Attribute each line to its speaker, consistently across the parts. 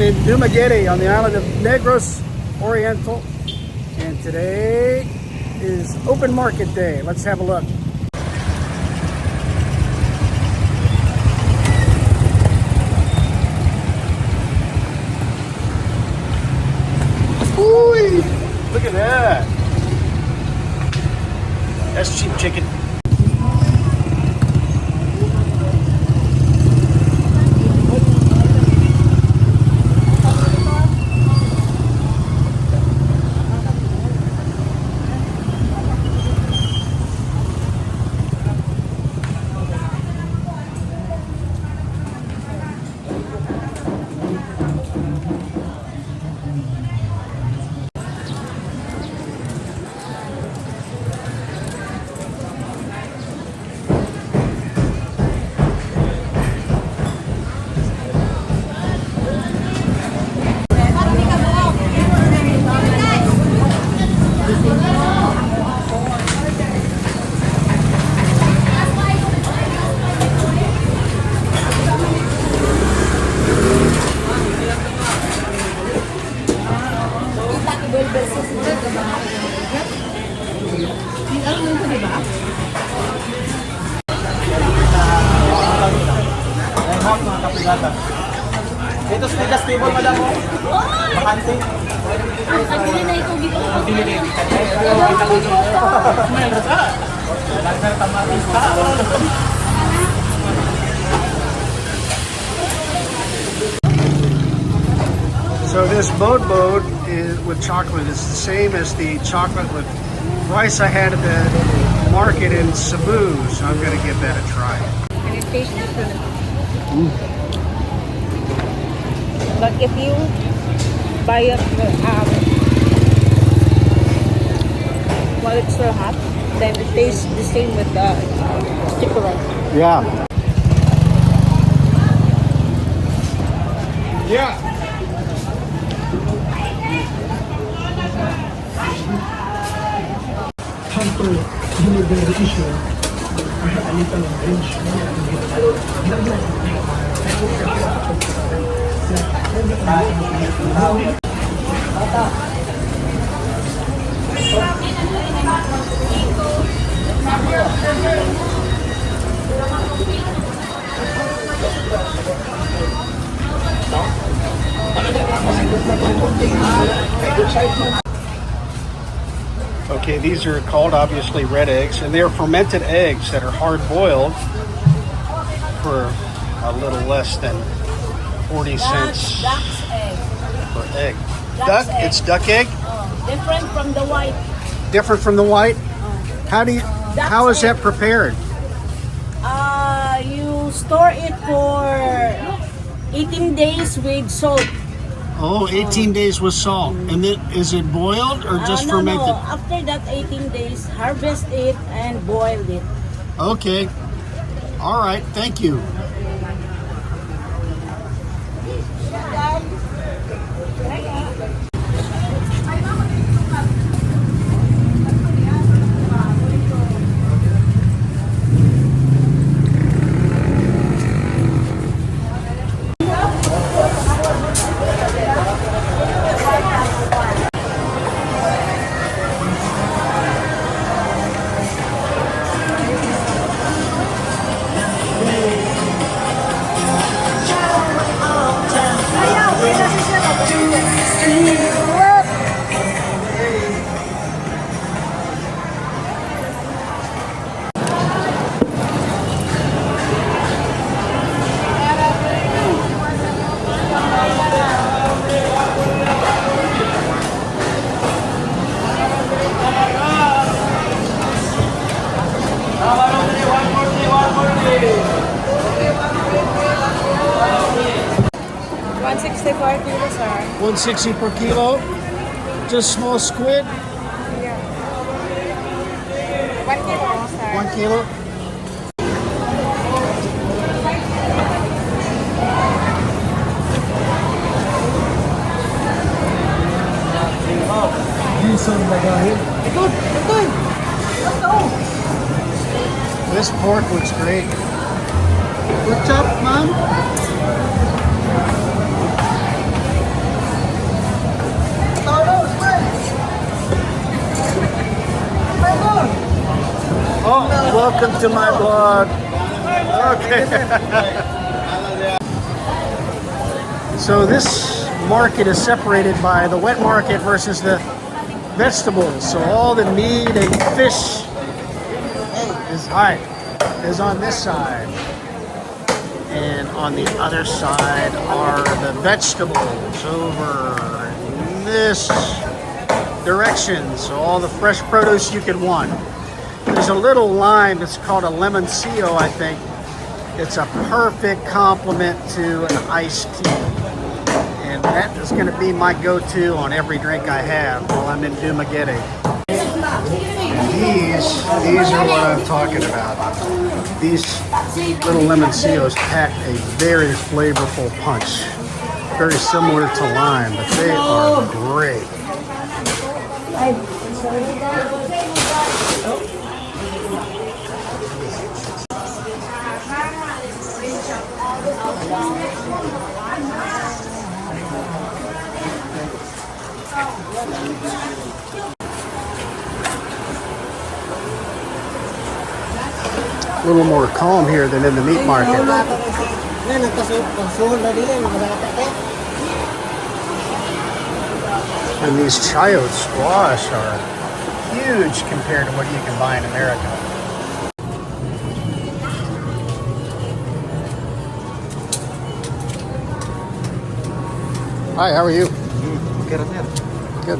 Speaker 1: in Dumaguete on the island of Negros Oriental, and today is open market day. Let's have a look. Ooh, look at that. That's cheap chicken.
Speaker 2: Ito sa tigas table, madam mo. Bakante.
Speaker 3: Pagdili na ito dito.
Speaker 1: So this boat is with chocolate is the same as the chocolate with rice I had at the market in Cebu, so I'm going to give that a try.
Speaker 3: And it tastes different. But if you buy it while it's still hot, then it tastes the same with the sticker rice.
Speaker 1: Yeah. Yeah.
Speaker 4: Hunter delivery issue. A little range.
Speaker 1: Okay, these are called obviously red eggs, and they're fermented eggs that are hard boiled for a little less than 40 cents
Speaker 3: Duck's egg.
Speaker 1: per egg.
Speaker 3: Duck's egg.
Speaker 1: It's duck egg?
Speaker 3: Different from the white.
Speaker 1: Different from the white? How is that prepared?
Speaker 3: You store it for 18 days with salt.
Speaker 1: Oh, 18 days with salt. And then is it boiled or just fermented?
Speaker 3: No. After that 18 days, harvest it and boil it.
Speaker 1: Okay. All right. Thank you. $160 per kilo. Just small squid.
Speaker 3: Yeah. 1 kilo, sir.
Speaker 1: 1 kilo.
Speaker 4: Diesel lagahin.
Speaker 1: This pork looks great. What's up, Mom? Oh, welcome to my blog. Okay. So this market is separated by the wet market versus the vegetables. So all the meat and fish is on this side. And on the other side are the vegetables over in this direction. So all the fresh produce you could want. There's a little lime that's called a lemoncillo, I think. It's a perfect complement to an iced tea. And that is going to be my go-to on every drink I have while I'm in Dumaguete. These are what I'm talking about. These little lemoncillos pack a very flavorful punch. Very similar to lime, but they are great. A little more calm here than in the meat market. And these chayote squash are huge compared to what you can buy in America. Hi, how are you? Good.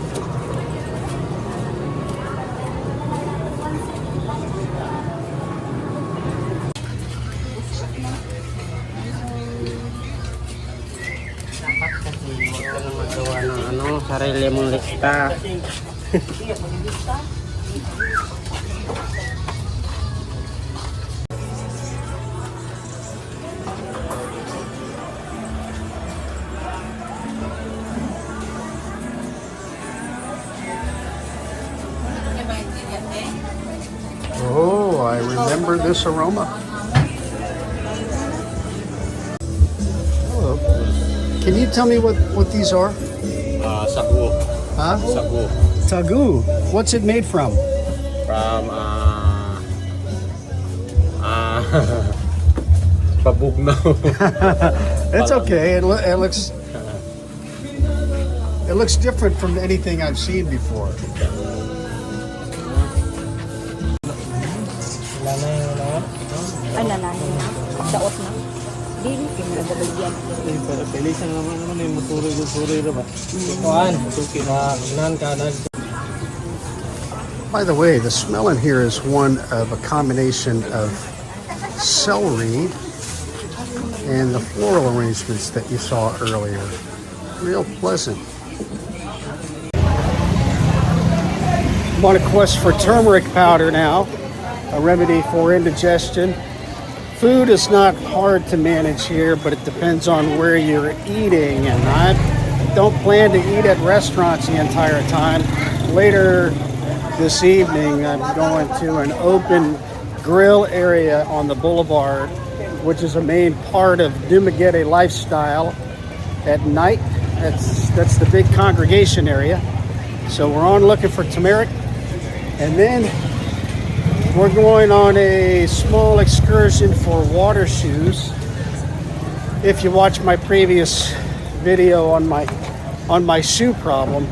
Speaker 2: Sarili mong lista.
Speaker 1: Oh, I remember this aroma. Hello. Can you tell me what these are?
Speaker 2: Sagu.
Speaker 1: Huh?
Speaker 2: Sagu.
Speaker 1: Tagu. What's it made from?
Speaker 2: From Pabugnaw.
Speaker 1: It's okay. It looks different from anything I've seen before.
Speaker 3: Ano na? Daot na. Dili kinagabayan.
Speaker 2: Pilisan naman yung muturi ba? Kuan, suki na nan kanan.
Speaker 1: By the way, the smell in here is one of a combination of celery and the floral arrangements that you saw earlier. Real pleasant. I'm on a quest for turmeric powder now, a remedy for indigestion. Food is not hard to manage here, but it depends on where you're eating. And I don't plan to eat at restaurants the entire time. Later this evening, I'm going to an open grill area on the boulevard, which is a main part of Dumaguete lifestyle at night. That's the big congregation area. So we're on looking for turmeric. And then we're going on a small excursion for water shoes. If you watch my previous video on my shoe problem,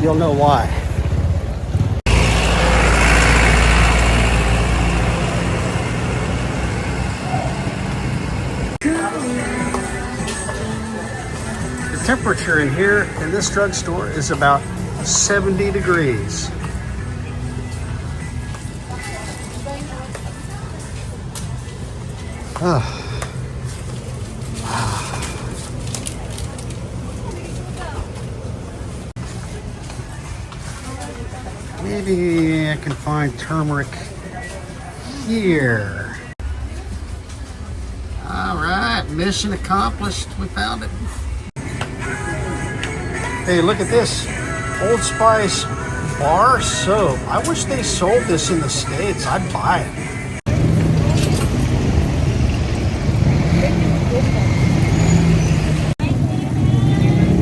Speaker 1: you'll know why. The temperature in here in this drugstore is about 70 degrees. Maybe I can find turmeric here. All right, mission accomplished. We found it. Hey, look at this. Old Spice bar soap. I wish they sold this in the States. I'd buy it.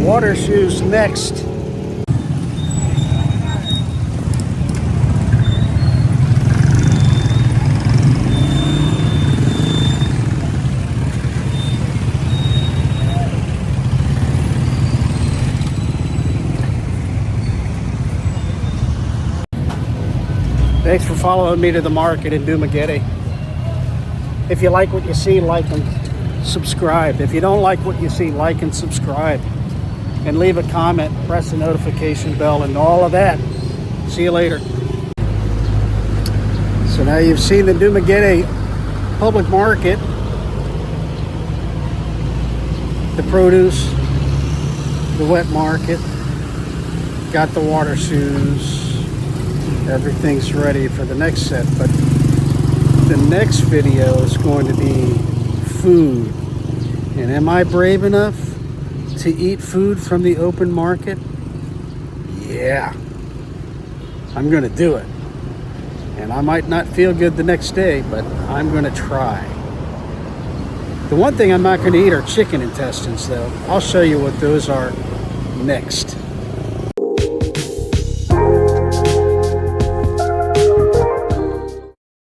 Speaker 1: Water shoes next. Thanks for following me to the market in Dumaguete. If you like what you see, like and subscribe. If you don't like what you see, like and subscribe. And leave a comment, press the notification bell, and all of that. See you later. So now you've seen the Dumaguete public market, the produce, the wet market, got the water shoes. Everything's ready for the next set, but the next video is going to be food. And am I brave enough to eat food from the open market? Yeah, I'm gonna do it. And I might not feel good the next day, but I'm gonna try. The one thing I'm not gonna eat are chicken intestines though. I'll show you what those are next.